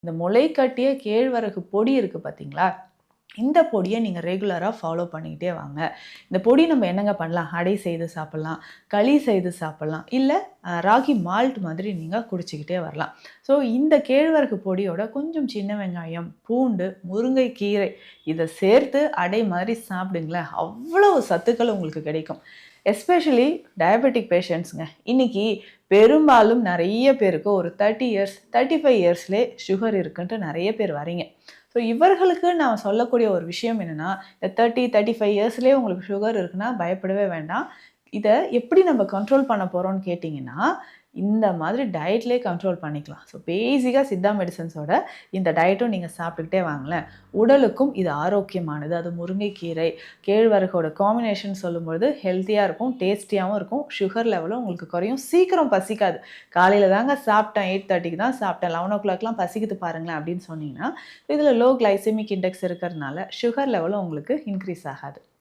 இந்த முளை கட்டிய கேழ்வரகு பொடி இருக்குது பார்த்தீங்களா? இந்த பொடியை நீங்கள் ரெகுலராக ஃபாலோ பண்ணிக்கிட்டே வாங்க. இந்த பொடி நம்ம என்னங்க பண்ணலாம்? அடை செய்து சாப்பிட்லாம், களி செய்து சாப்பிட்லாம், இல்லை ராகி மால்ட் மாதிரி நீங்கள் குடிச்சிக்கிட்டே வரலாம். ஸோ இந்த கேழ்வரகு பொடியோட கொஞ்சம் சின்ன வெங்காயம், பூண்டு, முருங்கைக்கீரை இதை சேர்த்து அடை மாதிரி சாப்பிடுங்களேன். அவ்வளவு சத்துக்கள் உங்களுக்கு கிடைக்கும். எஸ்பெஷலி டயபெட்டிக் பேஷண்ட்ஸுங்க. இன்றைக்கி பெரும்பாலும் நிறைய பேருக்கு ஒரு 30 இயர்ஸ் 35 இயர்ஸ்லேயே சுகர் இருக்குன்ட்டு நிறைய பேர் வரீங்க. ஸோ இவர்களுக்கு நான் சொல்லக்கூடிய ஒரு விஷயம் என்னென்னா, இந்த 35 இயர்ஸ்லேயே உங்களுக்கு சுகர் இருக்குன்னா பயப்படவே வேண்டாம். இதை எப்படி நம்ம கண்ட்ரோல் பண்ண போகிறோம்னு கேட்டிங்கன்னா, இந்த மாதிரி டயட்லேயே கண்ட்ரோல் பண்ணிக்கலாம். ஸோ பேசிக்காக சித்தா மெடிசன்ஸோட இந்த டயட்டும் நீங்கள் சாப்பிட்டுக்கிட்டே வாங்களேன். உடலுக்கும் இது ஆரோக்கியமானது. அது முருங்கைக்கீரை, கேழ்வரகோட காம்பினேஷன் சொல்லும்பொழுது ஹெல்த்தியாக இருக்கும், டேஸ்டியாகவும் இருக்கும். சுகர் லெவலும் உங்களுக்கு குறையும். சீக்கிரம் பசிக்காது. காலையில் தாங்க சாப்பிட்டேன், 8:30க்கு தான் சாப்பிட்டேன், 11 o'clockலாம் பசிக்குது பாருங்களேன் அப்படின்னு சொன்னீங்கன்னா, இதில் லோ கிளைசெமிக் இண்டெக்ஸ் இருக்கிறதுனால சுகர் லெவலும் உங்களுக்கு இன்க்ரீஸ் ஆகாது.